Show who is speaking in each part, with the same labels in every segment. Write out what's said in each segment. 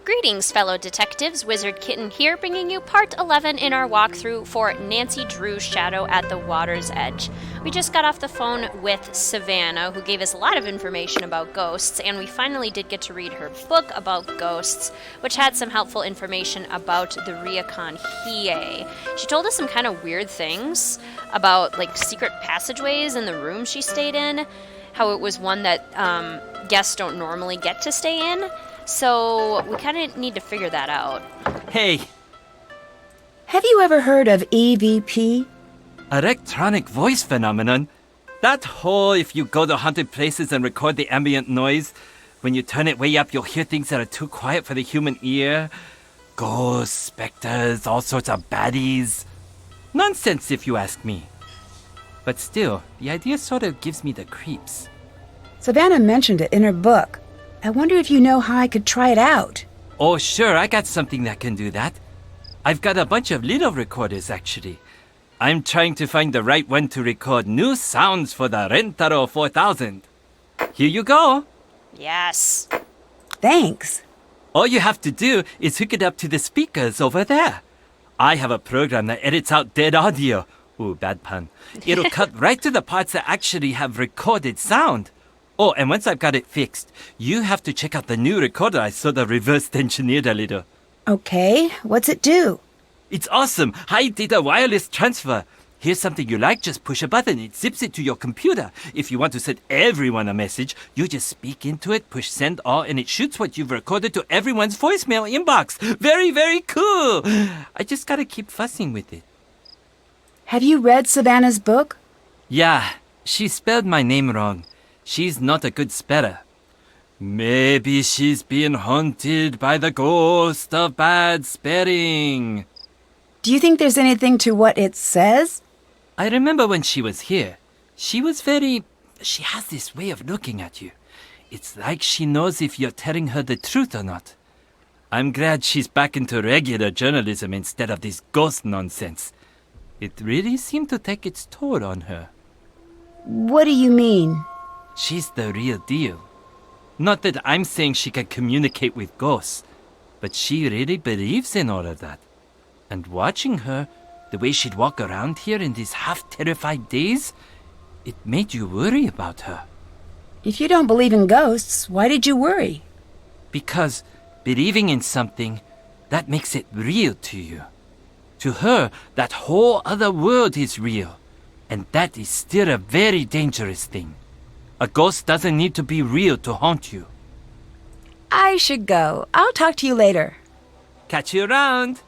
Speaker 1: Greetings, fellow detectives. Wizard Kitten here, bringing you part 11 in our walkthrough for Nancy Drew's Shadow at the Water's Edge. We just got off the phone with Savannah, who gave us a lot of information about ghosts, and we finally did get to read her book about ghosts, which had some helpful information about the Ryokan Hiei. She told us some kind of weird things about, like, secret passageways in the room she stayed in, how it was one that guests don't normally get to stay in. So we kind of need to figure that out.
Speaker 2: Hey!
Speaker 3: Have you ever heard of EVP?
Speaker 2: Electronic voice phenomenon? That whole if you go to haunted places and record the ambient noise, when you turn it way up you'll hear things that are too quiet for the human ear. Ghosts, specters, all sorts of baddies. Nonsense if you ask me. But still, the idea sort of gives me the creeps.
Speaker 3: Savannah mentioned it in her book. I wonder if you know how I could try it out.
Speaker 2: Oh, sure, I got something that can do that. I've got a bunch of little recorders, actually. I'm trying to find the right one to record new sounds for the Rentaro 4000. Here you go.
Speaker 1: Yes.
Speaker 3: Thanks.
Speaker 2: All you have to do is hook it up to the speakers over there. I have a program that edits out dead audio. Ooh, bad pun. It'll cut right to the parts that actually have recorded sound. Oh, and once I've got it fixed, you have to check out the new recorder I sort of reverse engineered a little.
Speaker 3: Okay, what's it do?
Speaker 2: It's awesome! High data wireless transfer. Here's something you like, just push a button, it zips it to your computer. If you want to send everyone a message, you just speak into it, push send all, and it shoots what you've recorded to everyone's voicemail inbox. Very, very cool! I just gotta keep fussing with it.
Speaker 3: Have you read Savannah's book?
Speaker 2: Yeah, she spelled my name wrong. She's not a good speller. Maybe she's being haunted by the ghost of bad spelling.
Speaker 3: Do you think there's anything to what it says?
Speaker 2: I remember when she was here. She has this way of looking at you. It's like she knows if you're telling her the truth or not. I'm glad she's back into regular journalism instead of this ghost nonsense. It really seemed to take its toll on her.
Speaker 3: What do you mean?
Speaker 2: She's the real deal. Not that I'm saying she can communicate with ghosts, but she really believes in all of that. And watching her, the way she'd walk around here in these half-terrified days, it made you worry about her.
Speaker 3: If you don't believe in ghosts, why did you worry?
Speaker 2: Because believing in something, that makes it real to you. To her, that whole other world is real, and that is still a very dangerous thing. A ghost doesn't need to be real to haunt you.
Speaker 3: I should go. I'll talk to you later.
Speaker 2: Catch you around.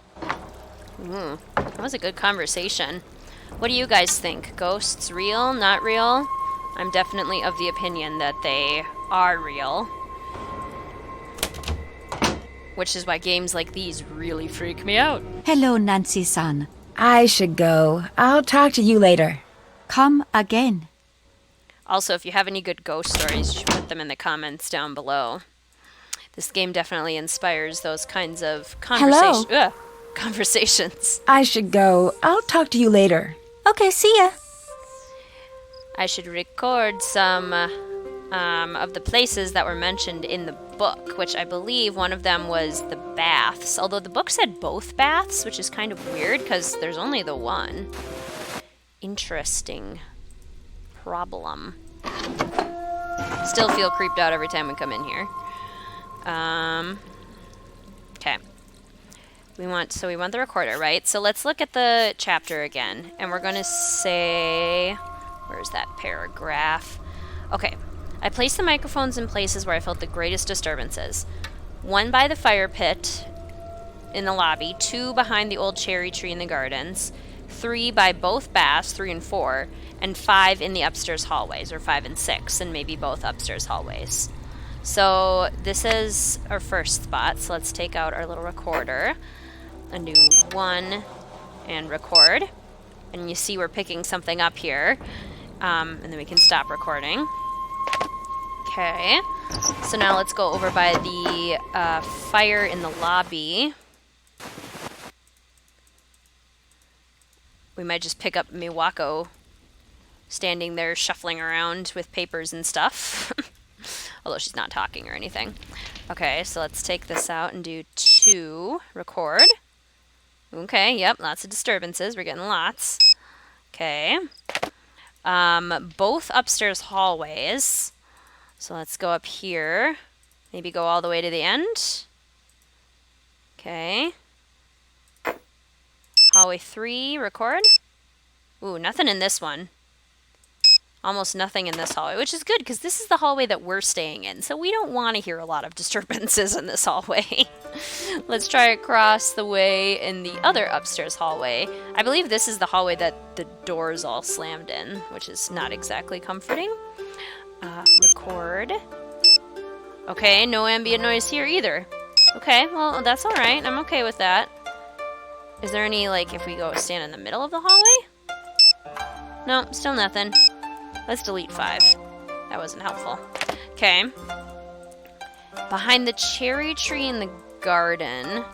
Speaker 1: That was a good conversation. What do you guys think? Ghosts real, not real? I'm definitely of the opinion that they are real. Which is why games like these really freak me out.
Speaker 4: Hello, Nancy-san.
Speaker 3: I should go. I'll talk to you later.
Speaker 4: Come again.
Speaker 1: Also, if you have any good ghost stories, you should put them in the comments down below. This game definitely inspires those kinds of conversations.
Speaker 3: I should go. I'll talk to you later.
Speaker 4: Okay, see ya.
Speaker 1: I should record some of the places that were mentioned in the book, which I believe one of them was the baths. Although the book said both baths, which is kind of weird because there's only the one. Interesting problem. Still feel creeped out every time we come in here. Okay. We want the recorder, right? So let's look at the chapter again, and we're going to say, where's that paragraph? Okay. I placed the microphones in places where I felt the greatest disturbances. 1 by the fire pit in the lobby, 2 behind the old cherry tree in the gardens, 3 by both baths, 3 and 4, and 5 in the upstairs hallways, or 5 and 6, and maybe both upstairs hallways. So this is our first spot, so let's take out our little recorder, a new one, and record. And you see we're picking something up here, and then we can stop recording. Okay, so now let's go over by the fire in the lobby. We might just pick up Miwako standing there shuffling around with papers and stuff. Although she's not talking or anything. Okay, so let's take this out and do 2. Record. Okay, yep, lots of disturbances. We're getting lots. Okay. Both upstairs hallways. So let's go up here. Maybe go all the way to the end. Okay. Hallway 3, record. Ooh, nothing in this one. Almost nothing in this hallway, which is good because this is the hallway that we're staying in, so we don't want to hear a lot of disturbances in this hallway. Let's try across the way in the other upstairs hallway. I believe this is the hallway that the door's all slammed in, which is not exactly comforting. Record. Okay, no ambient noise here either. Okay, well, that's alright. I'm okay with that. Is there any, like, if we go stand in the middle of the hallway? No, still nothing. Let's delete 5. That wasn't helpful. Okay. Behind the cherry tree in the garden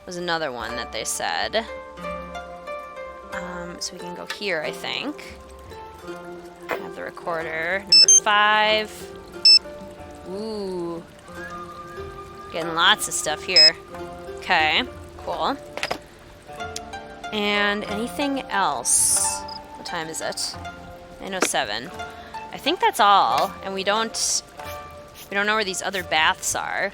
Speaker 1: was another one that they said. So we can go here, I think. I have the recorder. Number 5. Ooh. Getting lots of stuff here. Okay, cool. And anything else? What time is it? 9:07. I think that's all, and we don't know where these other baths are.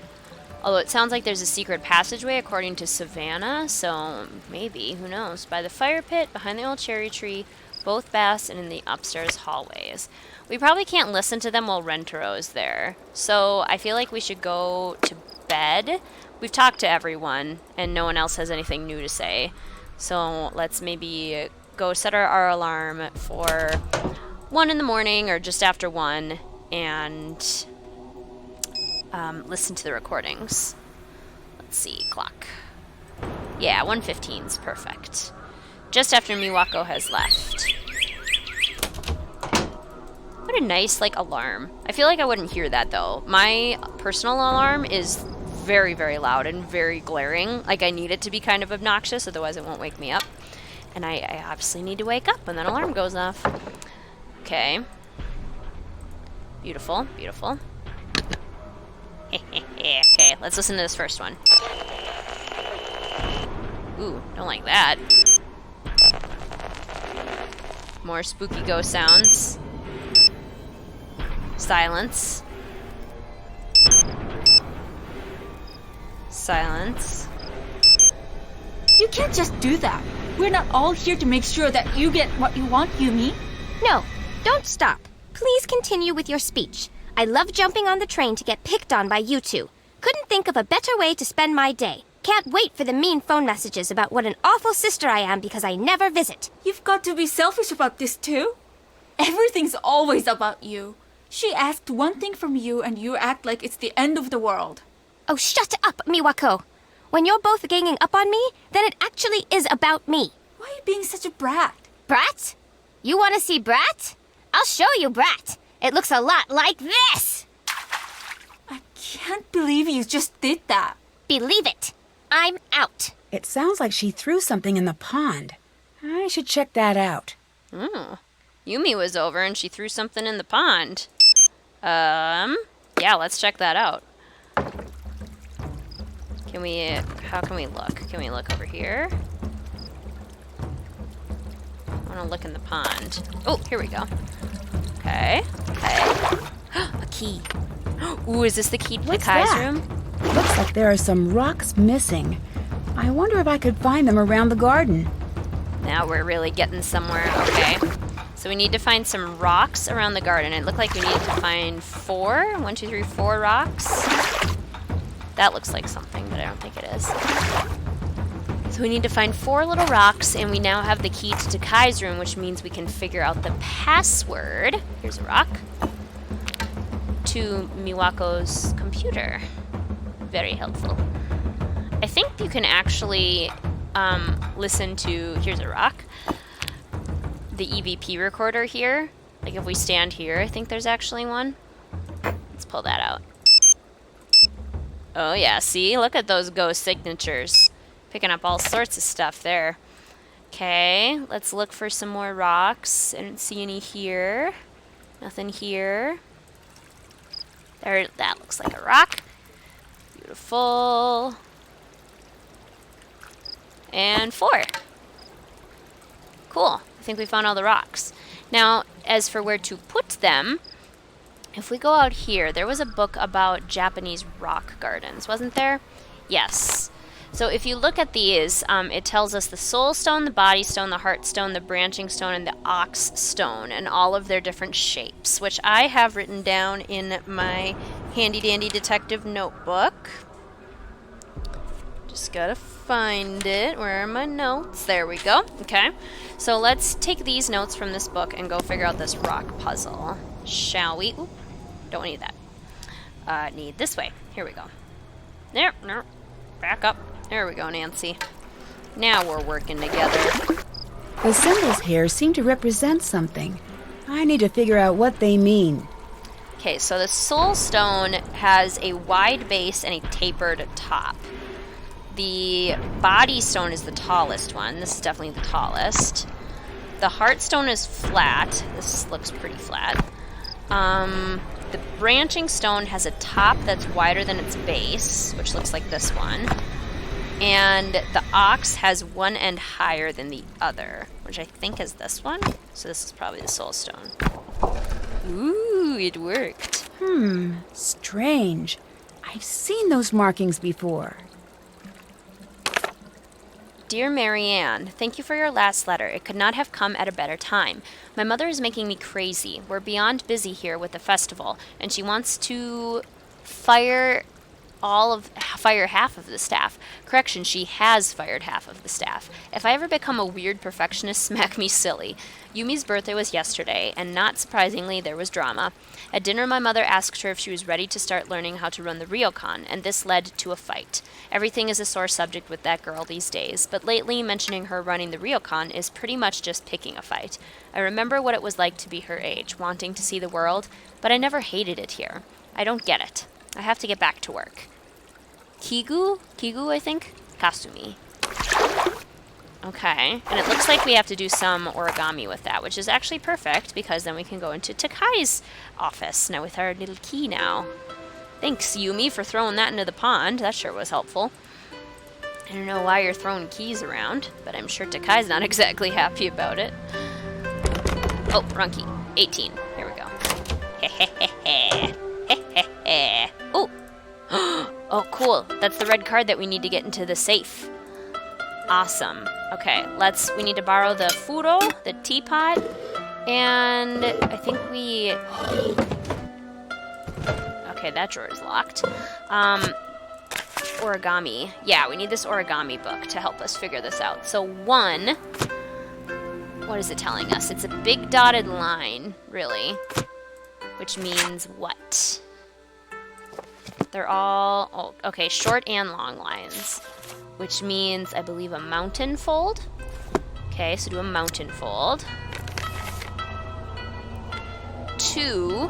Speaker 1: Although it sounds like there's a secret passageway according to Savannah, so maybe, who knows. By the fire pit, behind the old cherry tree, both baths, and in the upstairs hallways. We probably can't listen to them while Rentero's there, so I feel like we should go to bed. We've talked to everyone, and no one else has anything new to say. So let's maybe go set our alarm for 1 in the morning or just after 1 and listen to the recordings. Let's see, clock. Yeah, 1:15's perfect. Just after Miwako has left. What a nice, like, alarm. I feel like I wouldn't hear that, though. My personal alarm is very, very loud and very glaring. Like, I need it to be kind of obnoxious, otherwise it won't wake me up. And I obviously need to wake up when that alarm goes off. Okay. Beautiful, beautiful. Okay, let's listen to this first one. Ooh, don't like that. More spooky ghost sounds. Silence. Silence.
Speaker 5: You can't just do that. We're not all here to make sure that you get what you want, Yumi.
Speaker 6: No, don't stop. Please continue with your speech. I love jumping on the train to get picked on by you two. Couldn't think of a better way to spend my day. Can't wait for the mean phone messages about what an awful sister I am because I never visit.
Speaker 5: You've got to be selfish about this too. Everything's always about you. She asked one thing from you and you act like it's the end of the world.
Speaker 6: Oh, shut up, Miwako. When you're both ganging up on me, then it actually is about me.
Speaker 5: Why are you being such a brat?
Speaker 6: Brat? You want to see Brat? I'll show you Brat. It looks a lot like this.
Speaker 5: I can't believe you just did that.
Speaker 6: Believe it. I'm out.
Speaker 3: It sounds like she threw something in the pond. I should check that out.
Speaker 1: Yumi was over and she threw something in the pond. Yeah, let's check that out. How can we look? Can we look over here? I want to look in the pond. Oh, here we go. Okay. A key. Ooh, is this the key to
Speaker 3: What's
Speaker 1: Kai's
Speaker 3: that?
Speaker 1: room?
Speaker 3: Looks like there are some rocks missing. I wonder if I could find them around the garden.
Speaker 1: Now we're really getting somewhere. Okay. So we need to find some rocks around the garden. It looked like we needed to find 4. 1, 2, 3, 4 rocks. That looks like something, but I don't think it is. So we need to find 4 little rocks, and we now have the key to Takai's room, which means we can figure out the password. Here's a rock. To Miwako's computer. Very helpful. I think you can actually listen to... Here's a rock. The EVP recorder here. Like if we stand here, I think there's actually one. Let's pull that out. Oh yeah, see? Look at those ghost signatures. Picking up all sorts of stuff there. Okay, let's look for some more rocks. I didn't see any here. Nothing here. There, that looks like a rock. Beautiful. And 4. Cool. I think we found all the rocks. Now, as for where to put them, if we go out here, there was a book about Japanese rock gardens, wasn't there? Yes. So if you look at these, it tells us the soul stone, the body stone, the heart stone, the branching stone, and the ox stone, and all of their different shapes, which I have written down in my handy-dandy detective notebook. Just gotta find it. Where are my notes? There we go. Okay. So let's take these notes from this book and go figure out this rock puzzle. Shall we? Oop. Don't need that. Need this way. Here we go. There. No. Back up. There we go, Nancy. Now we're working together.
Speaker 3: The symbols here seem to represent something. I need to figure out what they mean.
Speaker 1: Okay, so the soul stone has a wide base and a tapered top. The body stone is the tallest one. This is definitely the tallest. The heart stone is flat. This looks pretty flat. The branching stone has a top that's wider than its base, which looks like this one. And the ox has one end higher than the other, which I think is this one. So this is probably the soul stone. Ooh, it worked.
Speaker 3: Strange. I've seen those markings before.
Speaker 1: Dear Marianne, thank you for your last letter. It could not have come at a better time. My mother is making me crazy. We're beyond busy here with the festival, and she wants to fire half of the staff. Correction, she has fired half of the staff. If I ever become a weird perfectionist, smack me silly. Yumi's birthday was yesterday, and not surprisingly, there was drama. At dinner, my mother asked her if she was ready to start learning how to run the ryokan, and this led to a fight. Everything is a sore subject with that girl these days, but lately mentioning her running the ryokan is pretty much just picking a fight. I remember what it was like to be her age, wanting to see the world, but I never hated it here. I don't get it. I have to get back to work. Kigu, I think? Kasumi. Okay, and it looks like we have to do some origami with that, which is actually perfect, because then we can go into Takai's office now with our little key now. Thanks, Yumi, for throwing that into the pond. That sure was helpful. I don't know why you're throwing keys around, but I'm sure Takai's not exactly happy about it. Oh, wrong key. 18. Here we go. Oh! Oh, cool. That's the red card that we need to get into the safe. Awesome. Okay, we need to borrow the furo, the teapot, and I think okay, that drawer is locked. Origami. Yeah, we need this origami book to help us figure this out. So 1, what is it telling us? It's a big dotted line, really, which means what? They're all, okay, short and long lines, which means, I believe, a mountain fold. Okay, so do a mountain fold. 2,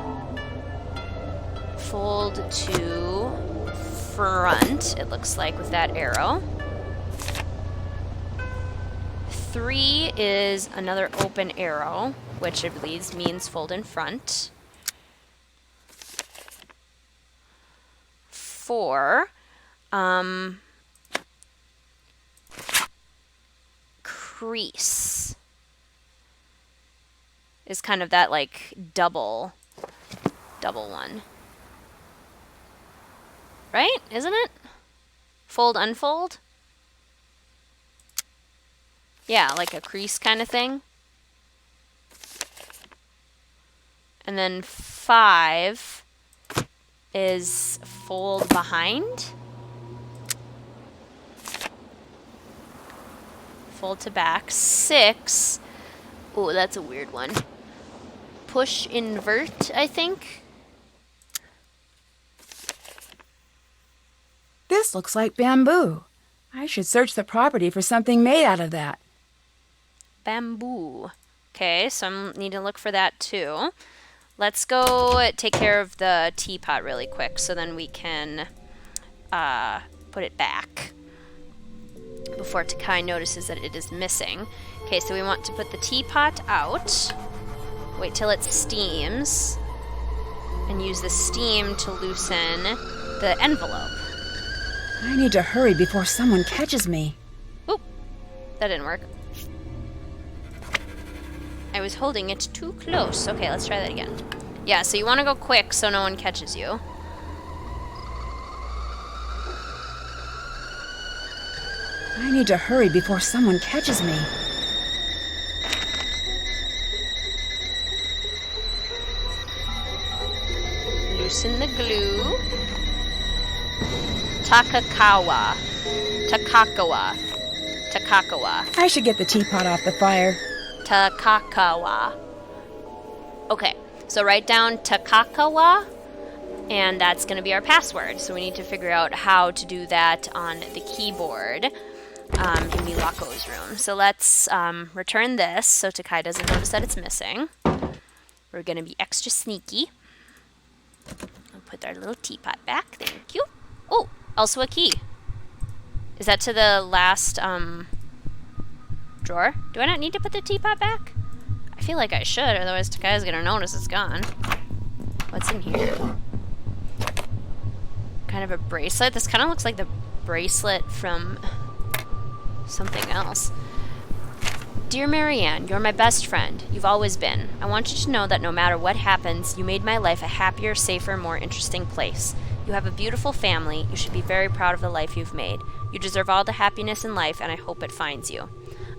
Speaker 1: fold to front, it looks like, with that arrow. 3 is another open arrow, which I believe means fold in front. 4, crease is kind of that like double one, right? Isn't it? Fold, unfold? Yeah, like a crease kind of thing. And then 5 is fold behind. Fold to back. 6. Oh, that's a weird one. Push invert, I think.
Speaker 3: This looks like bamboo. I should search the property for something made out of that.
Speaker 1: Bamboo. Okay, so I need to look for that too. Let's go take care of the teapot really quick so then we can put it back before Takai notices that it is missing. Okay, so we want to put the teapot out, wait till it steams, and and use the steam to loosen the envelope.
Speaker 3: I need to hurry before someone catches me.
Speaker 1: Oop, that didn't work. I was holding it too close. Okay, let's try that again. Yeah, so you want to go quick so no one catches you.
Speaker 3: I need to hurry before someone catches me.
Speaker 1: Loosen the glue. Takakawa.
Speaker 3: I should get the teapot off the fire.
Speaker 1: Takakawa. Okay, so write down Takakawa, and that's going to be our password. So we need to figure out how to do that on the keyboard in Miwako's room. So let's return this so Takai doesn't notice that it's missing. We're going to be extra sneaky. I'll put our little teapot back. Thank you. Oh, also a key. Is that to the last drawer? Do I not need to put the teapot back? I feel like I should, otherwise Takai's gonna notice it's gone. What's in here? Kind of a bracelet. This kind of looks like the bracelet from something else. Dear Marianne, you're my best friend. You've always been. I want you to know that no matter what happens, you made my life a happier, safer, more interesting place. You have a beautiful family. You should be very proud of the life you've made. You deserve all the happiness in life, and I hope it finds you.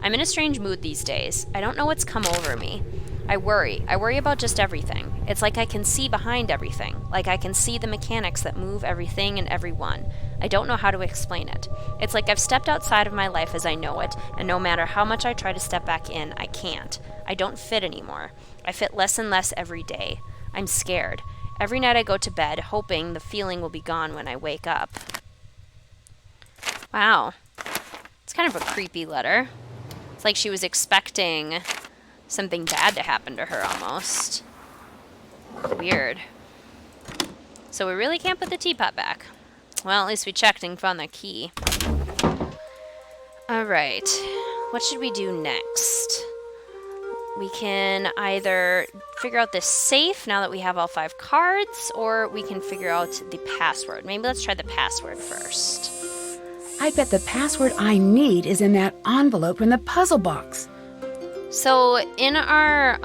Speaker 1: I'm in a strange mood these days. I don't know what's come over me. I worry. I worry about just everything. It's like I can see behind everything. Like I can see the mechanics that move everything and everyone. I don't know how to explain it. It's like I've stepped outside of my life as I know it, and no matter how much I try to step back in, I can't. I don't fit anymore. I fit less and less every day. I'm scared. Every night I go to bed, hoping the feeling will be gone when I wake up. Wow. It's kind of a creepy letter. It's like she was expecting something bad to happen to her, almost. Weird. So we really can't put the teapot back. Well, at least we checked and found the key. Alright. What should we do next? We can either figure out this safe now that we have all 5 cards, or we can figure out the password. Maybe let's try the password first.
Speaker 3: I bet the password I need is in that envelope in the puzzle box.
Speaker 1: So in our,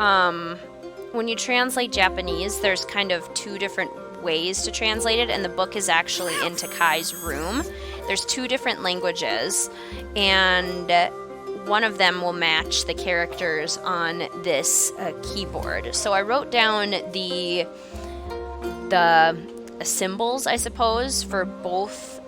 Speaker 1: when you translate Japanese, there's kind of 2 different ways to translate it, and the book is actually in Takai's room. There's 2 different languages, and one of them will match the characters on this keyboard. So I wrote down the symbols, I suppose, for both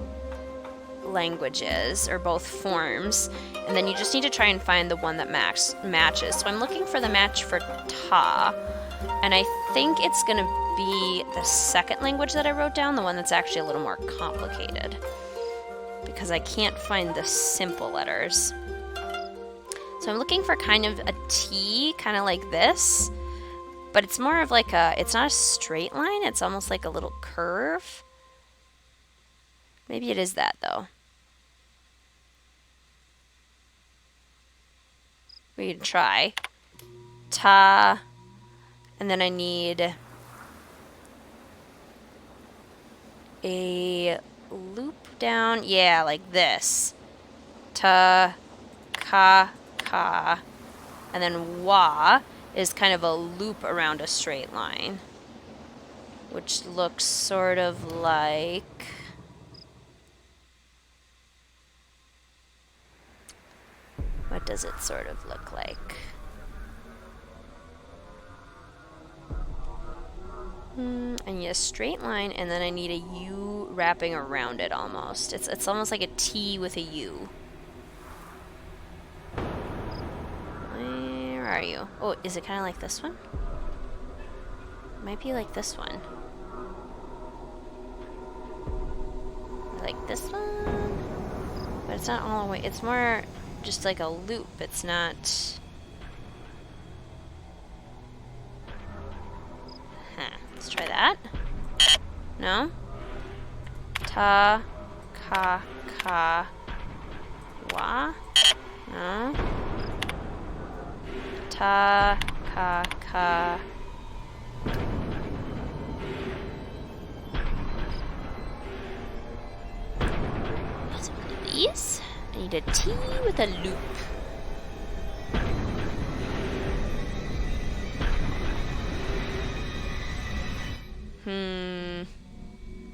Speaker 1: languages, or both forms, and then you just need to try and find the one that matches. So I'm looking for the match for ta, and I think it's going to be the second language that I wrote down, the one that's actually a little more complicated, because I can't find the simple letters. So I'm looking for kind of a T, kind of like this, but it's more of like it's not a straight line, it's almost like a little curve. Maybe it is that, though. We can try. Ta, and then I need a loop down. Yeah, like this. Ta, ka, ka. And then wa is kind of a loop around a straight line, which looks sort of like... What does it sort of look like? I need a straight line, and then I need a U wrapping around it almost. It's almost like a T with a U. Where are you? Oh, is it kind of like this one? It might be like this one. Like this one? But it's not all the way. It's more just like a loop. It's not... Let's try that. No? Ta, ka, ka, wa? No? Ta, ka, ka. a T with a loop.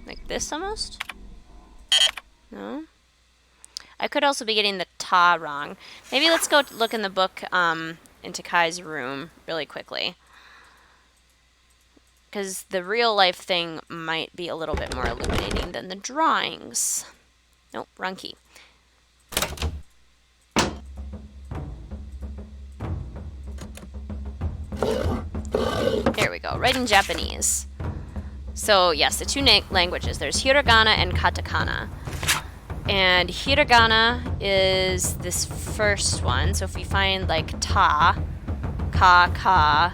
Speaker 1: Like this almost? No? I could also be getting the ta wrong. Maybe let's go look in the book into Kai's room really quickly. Because the real life thing might be a little bit more illuminating than the drawings. Nope, wrong key. There we go, right in Japanese. So yes, the two languages. There's hiragana and katakana. And hiragana is this first one. So if we find like ta, ka,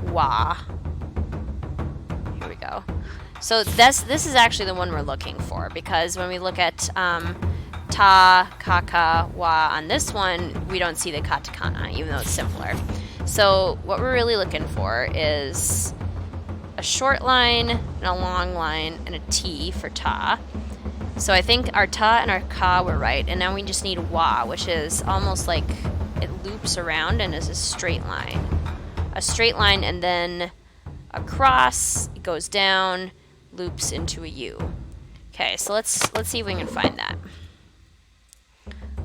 Speaker 1: wa. Here we go. So this is actually the one we're looking for, because when we look at ta, ka, wa on this one, we don't see the katakana, even though it's simpler. So what we're really looking for is a short line and a long line and a T for ta. So I think our ta and our ka were right, and now we just need wa, which is almost like it loops around and is a straight line. A straight line, and then across, it goes down, loops into a U. Okay, so let's see if we can find that.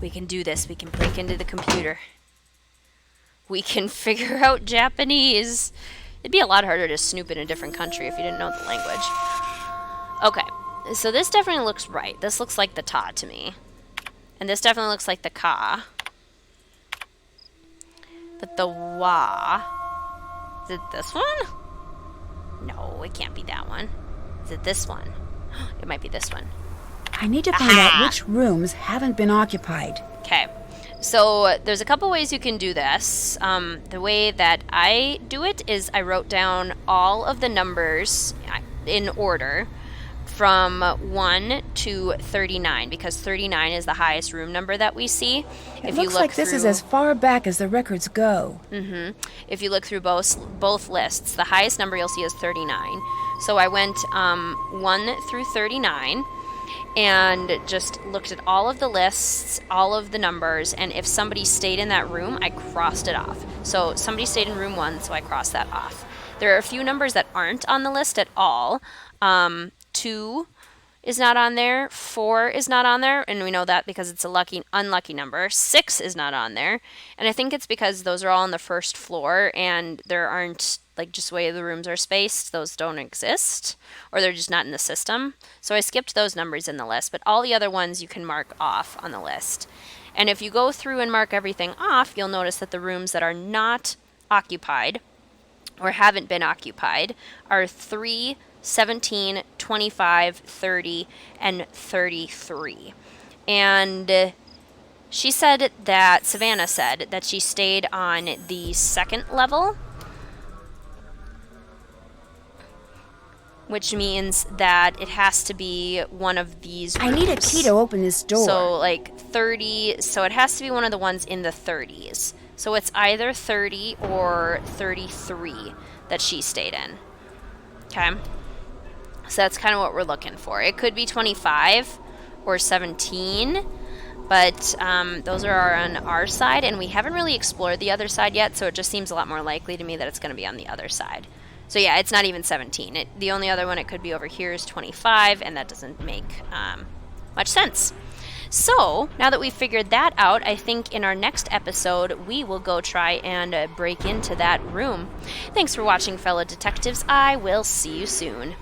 Speaker 1: We can do this. We can break into the computer. We can figure out Japanese. It'd be a lot harder to snoop in a different country if you didn't know the language. Okay, so this definitely looks right. This looks like the ta to me. And this definitely looks like the ka. But the wa... Is it this one? No, it can't be that one. Is it this one? It might be this one.
Speaker 3: I need to find out which rooms haven't been occupied.
Speaker 1: Okay. So there's a couple ways you can do this. The way that I do it is I wrote down all of the numbers in order from 1 to 39, because 39 is the highest room number that we see.
Speaker 3: It looks like this is as far back as the records go.
Speaker 1: If you look through both lists, the highest number you'll see is 39. So I went 1 through 39 and just looked at all of the lists, all of the numbers, and if somebody stayed in that room, I crossed it off. So somebody stayed in room 1, so I crossed that off. There are a few numbers that aren't on the list at all. 2 is not on there, 4 is not on there, and we know that because it's a unlucky number. 6 is not on there, and I think it's because those are all on the first floor, and there aren't, like, just the way the rooms are spaced, those don't exist, or they're just not in the system. So I skipped those numbers in the list, but all the other ones you can mark off on the list. And if you go through and mark everything off, you'll notice that the rooms that are not occupied, or haven't been occupied, are 3, 17, 25, 30, and 33. And Savannah said that she stayed on the second level, which means that it has to be one of these rooms.
Speaker 3: I need a key to open this door.
Speaker 1: So, like, 30, so it has to be one of the ones in the 30s. So it's either 30 or 33 that she stayed in. Okay? So that's kind of what we're looking for. It could be 25 or 17, but those are on our side, and we haven't really explored the other side yet, so it just seems a lot more likely to me that it's going to be on the other side. So yeah, it's not even 17. The only other one it could be over here is 25, and that doesn't make much sense. So, now that we've figured that out, I think in our next episode, we will go try and break into that room. Thanks for watching, fellow detectives. I will see you soon.